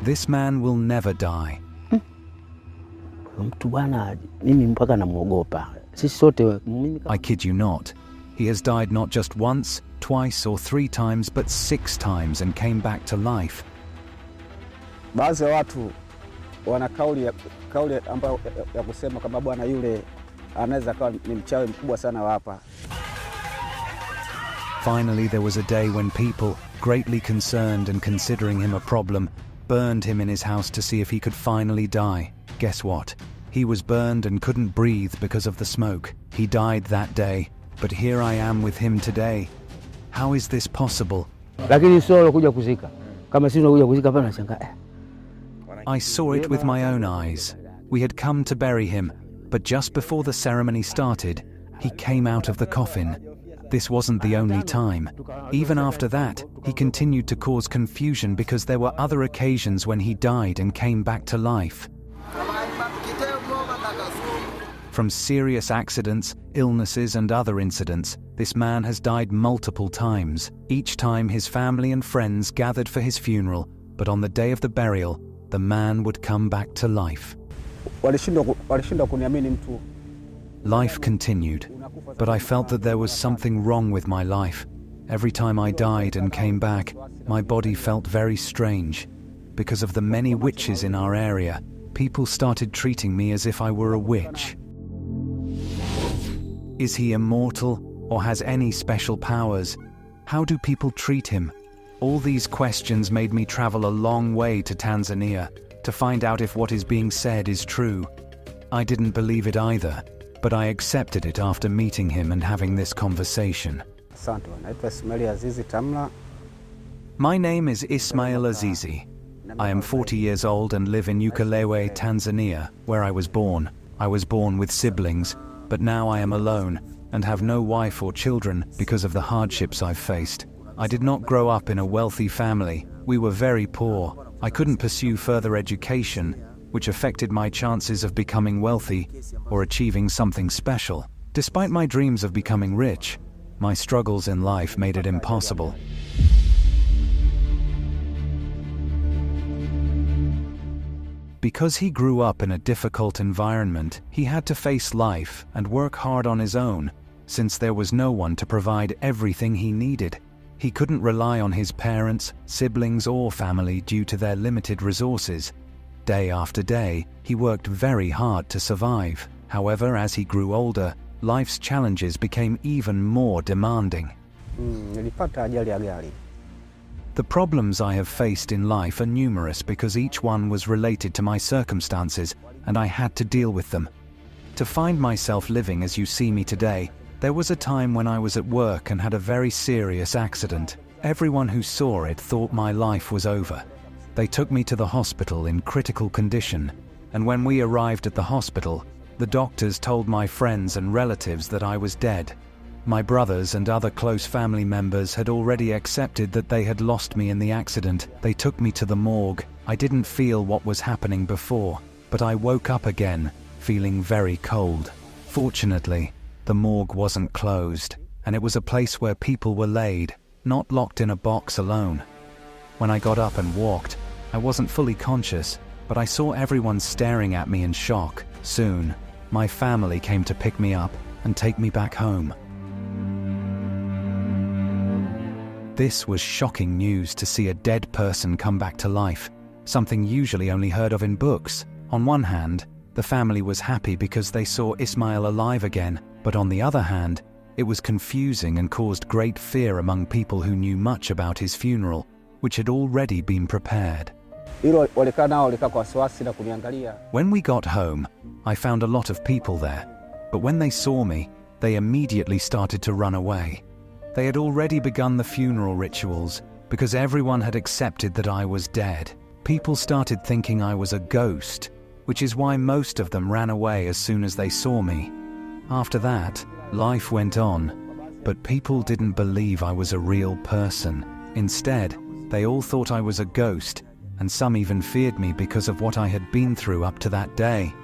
This man will never die. I kid you not. He has died not just once, twice or 3 times, but 6 times and came back to life. Baadhi ya watu wana kauli ambayo ya kusema kama bwana yule anaweza kuwa ni mchawi mkubwa sana hapa. Finally, there was a day when people, greatly concerned and considering him a problem, burned him in his house to see if he could finally die. Guess what? He was burned and couldn't breathe because of the smoke. He died that day, but here I am with him today. How is this possible? I saw it with my own eyes. We had come to bury him, but just before the ceremony started, he came out of the coffin. This wasn't the only time. Even after that, he continued to cause confusion because there were other occasions when he died and came back to life. From serious accidents, illnesses and other incidents, this man has died multiple times. Each time his family and friends gathered for his funeral, but on the day of the burial, the man would come back to life. Life continued, but I felt that there was something wrong with my life. Every time I died and came back, my body felt very strange. Because of the many witches in our area, people started treating me as if I were a witch. Is he immortal or has any special powers? How do people treat him? All these questions made me travel a long way to Tanzania to find out if what is being said is true. I didn't believe it either, but I accepted it after meeting him and having this conversation. My name is Ismail Azizi. I am 40 years old and live in Ukerewe, Tanzania, where I was born. I was born with siblings, but now I am alone and have no wife or children because of the hardships I've faced. I did not grow up in a wealthy family. We were very poor. I couldn't pursue further education, which affected my chances of becoming wealthy or achieving something special. Despite my dreams of becoming rich, my struggles in life made it impossible. Because he grew up in a difficult environment, he had to face life and work hard on his own, since there was no one to provide everything he needed. He couldn't rely on his parents, siblings, or family due to their limited resources. Day after day, he worked very hard to survive. However, as he grew older, life's challenges became even more demanding. The problems I have faced in life are numerous because each one was related to my circumstances, and I had to deal with them. To find myself living as you see me today, there was a time when I was at work and had a very serious accident. Everyone who saw it thought my life was over. They took me to the hospital in critical condition, and when we arrived at the hospital, the doctors told my friends and relatives that I was dead. My brothers and other close family members had already accepted that they had lost me in the accident. They took me to the morgue. I didn't feel what was happening before, but I woke up again, feeling very cold. Fortunately, the morgue wasn't closed, and it was a place where people were laid, not locked in a box alone. When I got up and walked, I wasn't fully conscious, but I saw everyone staring at me in shock. Soon, my family came to pick me up and take me back home. This was shocking news to see a dead person come back to life, something usually only heard of in books. On one hand, the family was happy because they saw Ismail alive again, but on the other hand, it was confusing and caused great fear among people who knew much about his funeral, which had already been prepared. When we got home, I found a lot of people there, but when they saw me, they immediately started to run away. They had already begun the funeral rituals because everyone had accepted that I was dead. People started thinking I was a ghost, which is why most of them ran away as soon as they saw me. After that, life went on, but people didn't believe I was a real person. Instead, they all thought I was a ghost, and some even feared me because of what I had been through up to that day.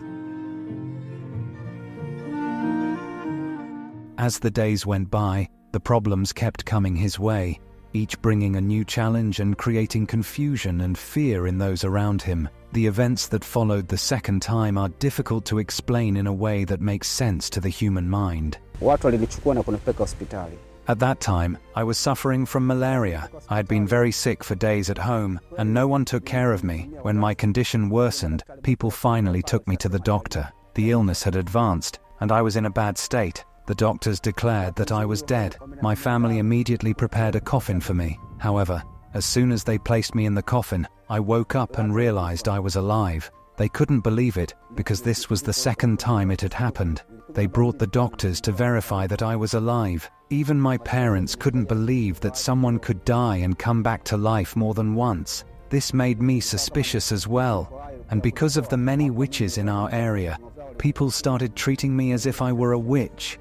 As the days went by, the problems kept coming his way. each bringing a new challenge and creating confusion and fear in those around him. The events that followed the second time are difficult to explain in a way that makes sense to the human mind. Watu walinichukua na kunipeleka hospitali. At that time, I was suffering from malaria. I had been very sick for days at home, and no one took care of me. When my condition worsened, people finally took me to the doctor. The illness had advanced, and I was in a bad state. The doctors declared that I was dead. My family immediately prepared a coffin for me. However, as soon as they placed me in the coffin, I woke up and realized I was alive. They couldn't believe it, because this was the second time it had happened. They brought the doctors to verify that I was alive. Even my parents couldn't believe that someone could die and come back to life more than once. This made me suspicious as well. And because of the many witches in our area, people started treating me as if I were a witch.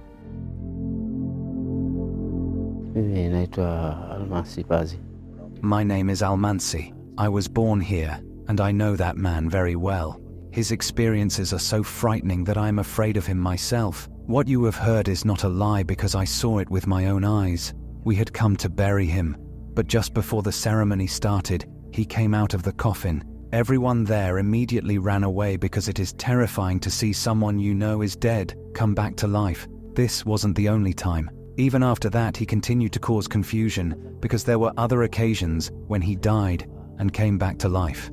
My name is Almansi. I was born here, and I know that man very well. His experiences are so frightening that I am afraid of him myself. What you have heard is not a lie because I saw it with my own eyes. We had come to bury him, but just before the ceremony started, he came out of the coffin. Everyone there immediately ran away because it is terrifying to see someone you know is dead come back to life. This wasn't the only time. Even after that, he continued to cause confusion because there were other occasions when he died and came back to life.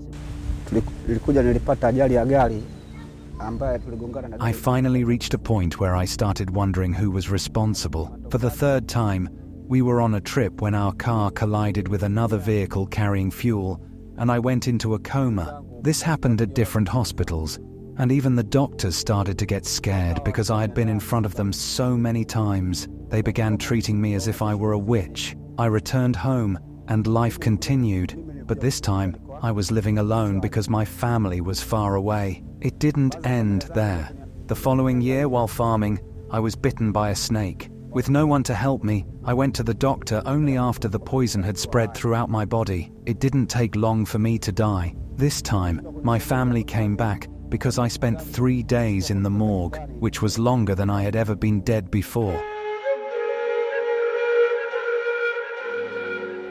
I finally reached a point where I started wondering who was responsible. For the third time, we were on a trip when our car collided with another vehicle carrying fuel, and I went into a coma. This happened at different hospitals, and even the doctors started to get scared because I had been in front of them so many times. They began treating me as if I were a witch. I returned home, and life continued, but this time, I was living alone because my family was far away. It didn't end there. The following year, while farming, I was bitten by a snake. With no one to help me, I went to the doctor only after the poison had spread throughout my body. It didn't take long for me to die. This time, my family came back because I spent 3 days in the morgue, which was longer than I had ever been dead before.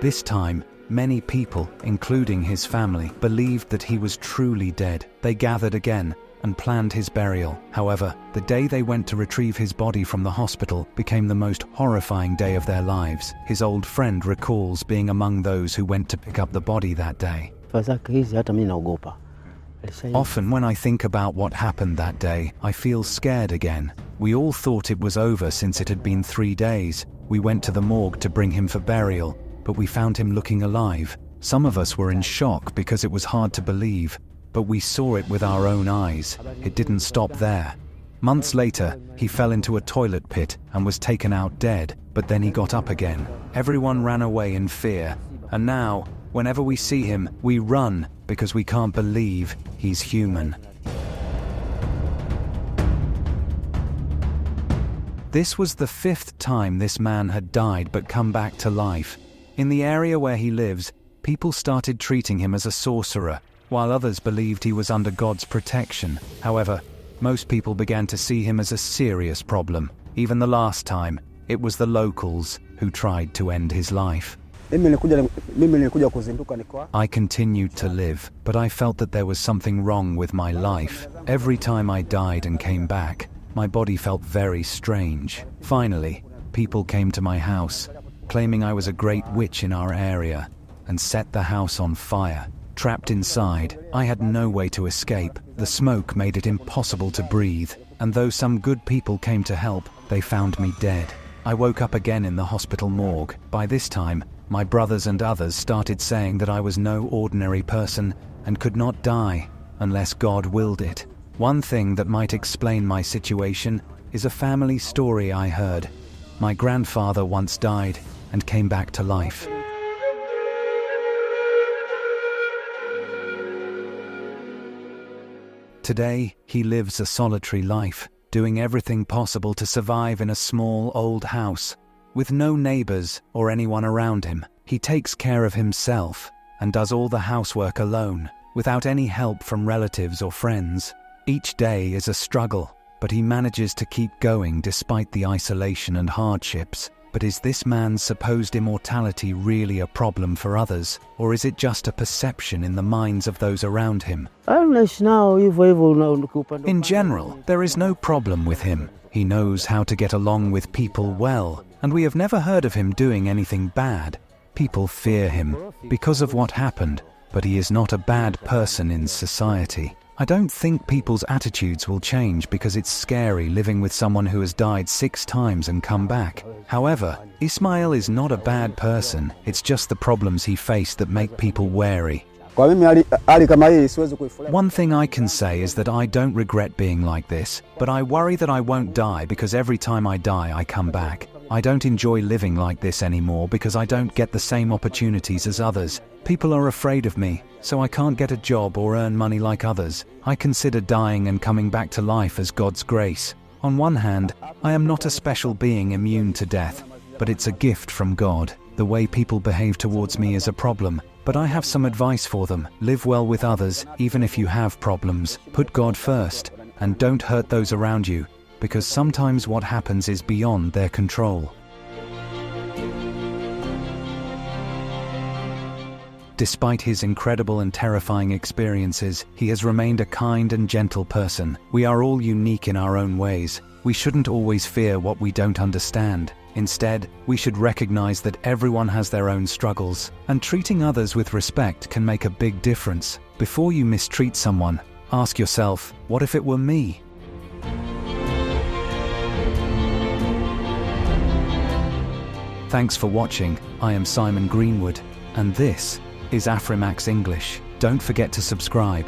This time, many people, including his family, believed that he was truly dead. They gathered again and planned his burial. However, the day they went to retrieve his body from the hospital became the most horrifying day of their lives. His old friend recalls being among those who went to pick up the body that day. Often when I think about what happened that day, I feel scared again. We all thought it was over since it had been 3 days. We went to the morgue to bring him for burial, but we found him looking alive. Some of us were in shock because it was hard to believe, but we saw it with our own eyes. It didn't stop there. Months later, he fell into a toilet pit and was taken out dead, but then he got up again. Everyone ran away in fear, and now, whenever we see him, we run because we can't believe he's human. This was the 5th time this man had died but come back to life. In the area where he lives, people started treating him as a sorcerer, while others believed he was under God's protection. However, most people began to see him as a serious problem. Even the last time, it was the locals who tried to end his life. I continued to live, but I felt that there was something wrong with my life. Every time I died and came back, my body felt very strange. Finally, people came to my house, claiming I was a great witch in our area, and set the house on fire. Trapped inside, I had no way to escape. The smoke made it impossible to breathe, and though some good people came to help, they found me dead. I woke up again in the hospital morgue. By this time, my brothers and others started saying that I was no ordinary person and could not die unless God willed it. One thing that might explain my situation is a family story I heard. My grandfather once died and came back to life. Today, he lives a solitary life, doing everything possible to survive in a small old house, with no neighbors or anyone around him. He takes care of himself and does all the housework alone, without any help from relatives or friends. Each day is a struggle, but he manages to keep going despite the isolation and hardships. But is this man's supposed immortality really a problem for others, or is it just a perception in the minds of those around him? In general, there is no problem with him. He knows how to get along with people well, and we have never heard of him doing anything bad. People fear him because of what happened, but he is not a bad person in society. I don't think people's attitudes will change because it's scary living with someone who has died 6 times and come back. However, Ismail is not a bad person, it's just the problems he faced that make people wary. One thing I can say is that I don't regret being like this, but I worry that I won't die because every time I die I come back. I don't enjoy living like this anymore because I don't get the same opportunities as others. People are afraid of me, so I can't get a job or earn money like others. I consider dying and coming back to life as God's grace. On one hand, I am not a special being immune to death, but it's a gift from God. The way people behave towards me is a problem, but I have some advice for them. Live well with others, even if you have problems. Put God first, and don't hurt those around you, because sometimes what happens is beyond their control. Despite his incredible and terrifying experiences, he has remained a kind and gentle person. We are all unique in our own ways. We shouldn't always fear what we don't understand. Instead, we should recognize that everyone has their own struggles, and treating others with respect can make a big difference. Before you mistreat someone, ask yourself, what if it were me? Thanks for watching. I am Simon Greenwood, and this is Afrimax English. Don't forget to subscribe.